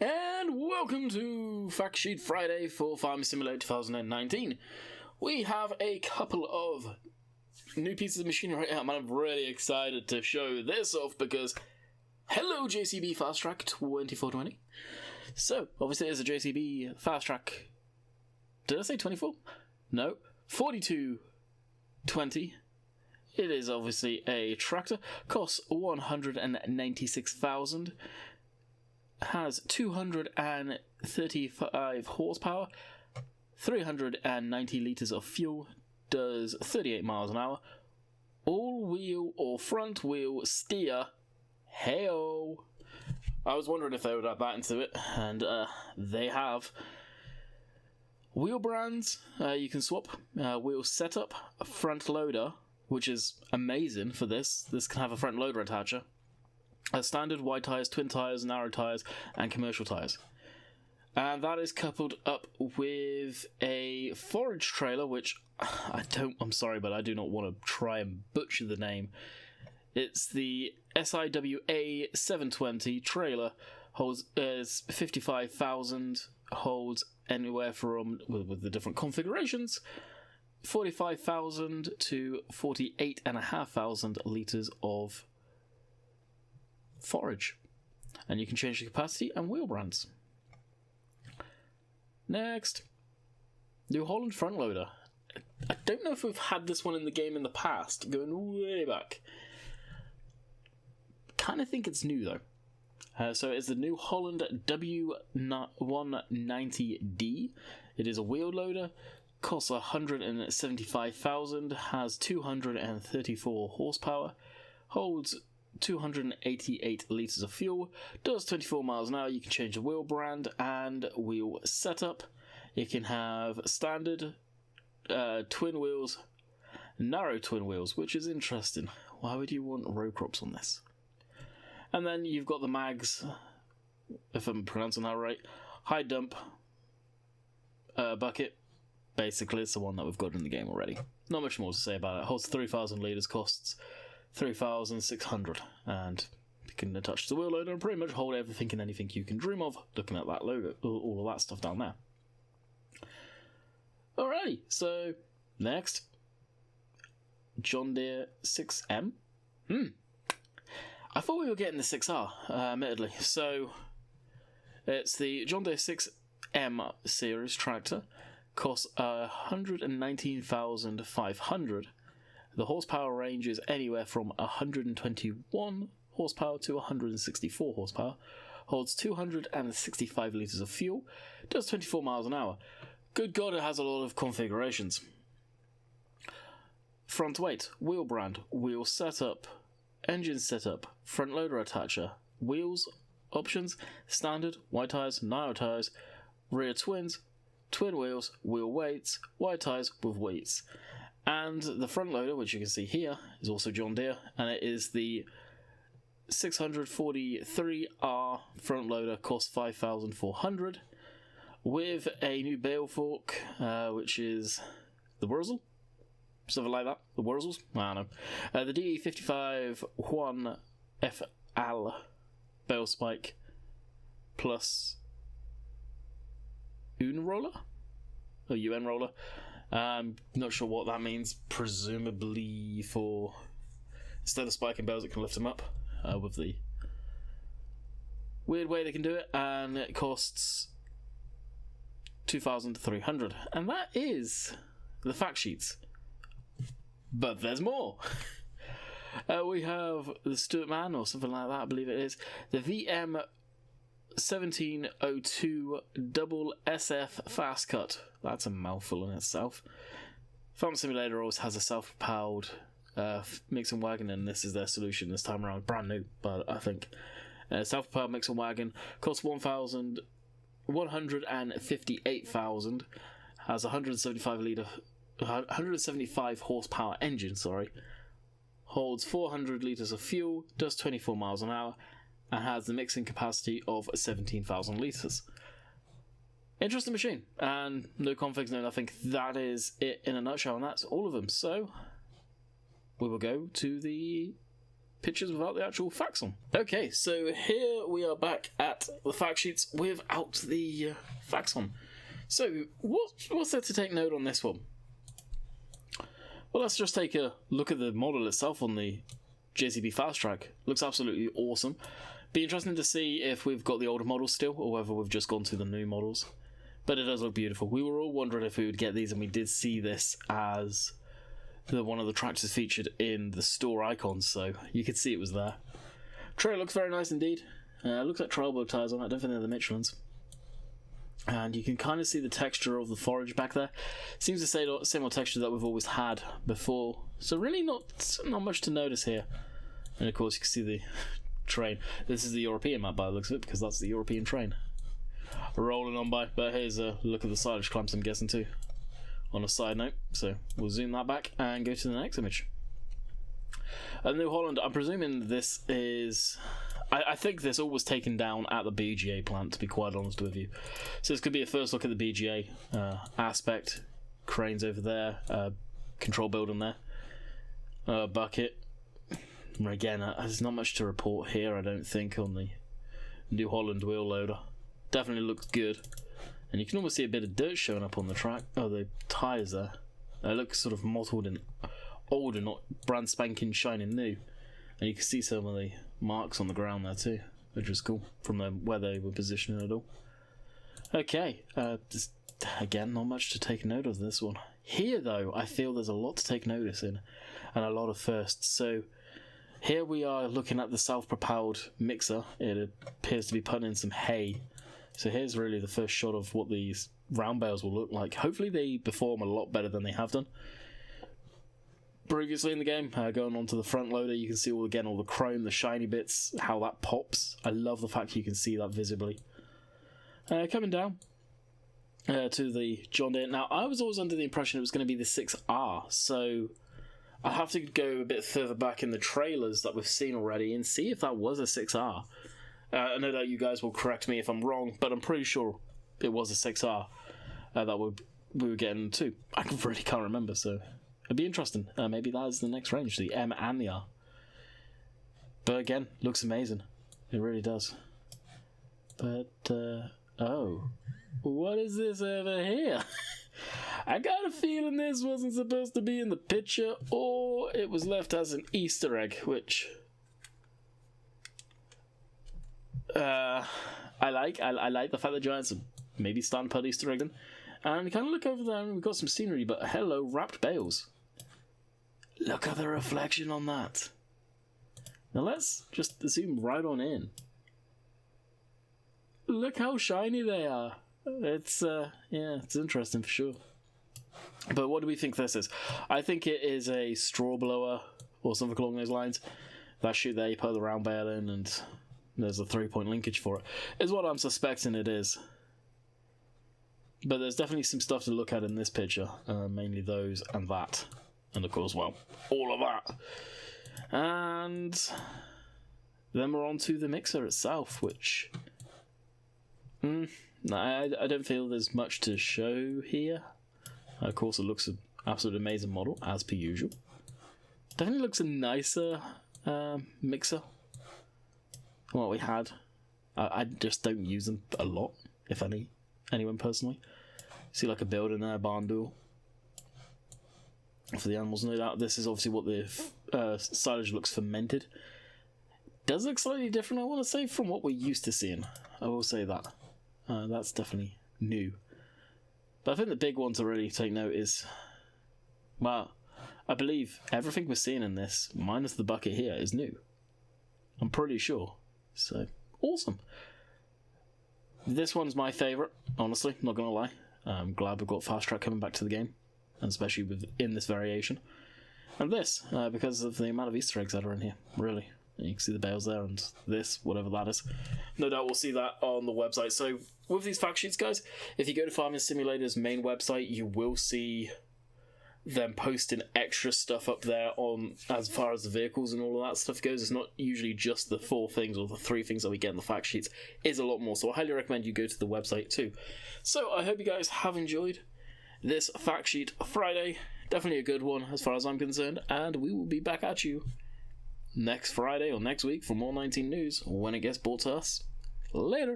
And welcome to Fact Sheet Friday for Farming Simulator 2019. We have a couple of new pieces of machinery out, and I'm really excited to show this off because hello Jcb Fast Track 2420. So, obviously it's a Jcb Fast Track. Did I say 24? No, 4220. It is obviously a tractor, costs 196,000. Has 235 horsepower, 390 litres of fuel, does 38 miles an hour, all-wheel or front-wheel steer. Hey-o! I was wondering if they would add that into it, and they have. Wheel brands, you can swap. Wheel setup, a front loader, which is amazing for this. This can have a front loader attacher. Standard, wide tyres, twin tyres, narrow tyres, and commercial tyres. And that is coupled up with a forage trailer, which I'm sorry, but I do not want to try and butcher the name. It's the Siwa 720 trailer, is 55,000, holds anywhere from, with the different configurations, 45,000 to 48,500 litres of forage, and you can change the capacity and wheel brands. Next, new Holland front loader. I don't know if we've had this one in the game in the past, going way back. Kind of think it's new though. So it's the new Holland W190D. It is a wheel loader, costs 175,000, has 234 horsepower, holds 288 litres of fuel, does 24 miles an hour. You can change the wheel brand and wheel setup. You can have standard twin wheels, narrow twin wheels, which is interesting. Why would you want row crops on this? And then you've got the mags, if I'm pronouncing that right, high dump bucket. Basically, it's the one that we've got in the game already. Not much more to say about it. It holds 3,000 litres, costs 3,600, and you can attach the wheel loader and pretty much hold everything and anything you can dream of, looking at that logo, all of that stuff down there. Alrighty, so next, John Deere 6M. I thought we were getting the 6R, admittedly. So it's the John Deere 6M series tractor, costs 119,500. The horsepower range is anywhere from 121 horsepower to 164 horsepower, holds 265 litres of fuel, does 24 miles an hour. Good God, it has a lot of configurations. Front weight, wheel brand, wheel setup, engine setup, front loader attacher, wheels, options, standard, wide tyres, narrow tyres, rear twins, twin wheels, wheel weights, wide tyres with weights. And the front loader, which you can see here, is also John Deere, and it is the 643R front loader, costs 5,400, with a new bale fork, which is the Wurzel, something like that. The Wurzels, I don't know. The DE55 1FL bale spike plus UN roller or UN roller. Not sure what that means. Presumably for instead of spiking bales, it can lift them up with the weird way they can do it, and it costs 2,300. And that is the fact sheets. But there's more. We have the Stuart Man or something like that, I believe it is. The VM 1702 double SF fast cut. That's a mouthful in itself. Farm Simulator always has a self-propelled mixing wagon, and this is their solution this time around. Brand new, but I think self-propelled mixing wagon costs 158,000. Has 175 horsepower engine. Holds 400 litres of fuel. Does 24 miles an hour. And has the mixing capacity of 17,000 litres. Interesting machine, and no configs, no nothing. That is it in a nutshell, and that's all of them. So we will go to the pictures without the actual facts on. Okay, so here we are back at the fact sheets without the facts on. So, what's there to take note on this one? Well, let's just take a look at the model itself on the Jcb Fast Track. Looks absolutely awesome. Be interesting to see if we've got the older models still, or whether we've just gone to the new models. But it does look beautiful. We were all wondering if we would get these, and we did see this as one of the tractors featured in the store icons, so you could see it was there. Trailer looks very nice indeed. Looks like trial bow tires on it. I don't think they're the Michelins. And you can kind of see the texture of the forage back there. Seems to say the same old texture that we've always had before. So really not much to notice here. And of course you can see the train. This is the European map by the looks of it, because that's the European train. Rolling on by. But here's a look at the silage clamps, I'm guessing too, on a side note. So we'll zoom that back and go to the next image. New Holland, I'm presuming this is... I think this all was taken down at the BGA plant, to be quite honest with you. So this could be a first look at the BGA aspect. Cranes over there, control building there, bucket. Again, there's not much to report here, I don't think, on the New Holland wheel loader. Definitely looks good. And you can almost see a bit of dirt showing up on the track. Oh, the tyres there. They look sort of mottled and older, not brand spanking shining new. And you can see some of the marks on the ground there too, which is cool from where they were positioning it all. Okay, just, again, not much to take note of this one. Here though, I feel there's a lot to take notice in, and a lot of firsts. So here we are looking at the self-propelled mixer. It appears to be putting in some hay. So here's really the first shot of what these round bales will look like. Hopefully they perform a lot better than they have done previously in the game. Going on to the front loader, you can see all the chrome, the shiny bits, how that pops. I love the fact you can see that visibly. Coming down to the John Deere. Now, I was always under the impression it was going to be the 6R, so I'll have to go a bit further back in the trailers that we've seen already and see if that was a 6R. I know that you guys will correct me if I'm wrong, but I'm pretty sure it was a 6R that we were getting too. I really can't remember, so it'd be interesting. Maybe that is the next range, the M and the R. But again, looks amazing. It really does. But, oh. What is this over here? I got a feeling this wasn't supposed to be in the picture, or it was left as an Easter egg, which... I like the fact that Giants are maybe starting to put Easter egg in. And you kind of look over there and we've got some scenery, but hello, wrapped bales. Look at the reflection on that. Now let's just zoom right on in. Look how shiny they are. It's, yeah, it's interesting for sure. But what do we think this is? I think it is a straw blower or something along those lines. That chute there, you put the round bale in and there's a 3-point linkage for it, is what I'm suspecting it is. But there's definitely some stuff to look at in this picture, mainly those and that. And of course, well, all of that. And then we're on to the mixer itself, which... I don't feel there's much to show here. Of course, it looks an absolutely amazing model, as per usual. Definitely looks a nicer mixer than what we had. I just don't use them a lot, if anyone personally. See like a building there, barn duel. For the animals, no doubt. This is obviously what the silage looks fermented. Does look slightly different, I want to say, from what we're used to seeing. I will say that. That's definitely new. But I think the big one to really take note is, well, I believe everything we're seeing in this, minus the bucket here, is new. I'm pretty sure. So, awesome. This one's my favourite, honestly, not gonna lie. I'm glad we've got Fast Track coming back to the game, and especially in this variation. And this, because of the amount of Easter eggs that are in here, really. You can see the bales there, and this, whatever that is. No doubt we'll see that on the website. So, with these fact sheets, guys, if you go to Farming Simulator's main website, you will see them posting extra stuff up there on as far as the vehicles and all of that stuff goes. It's not usually just the 4 things or the 3 things that we get in the fact sheets. It's a lot more, so I highly recommend you go to the website too. So, I hope you guys have enjoyed this fact sheet Friday. Definitely a good one as far as I'm concerned, and we will be back at you next Friday or next week for more 19 news when it gets brought to us. Later.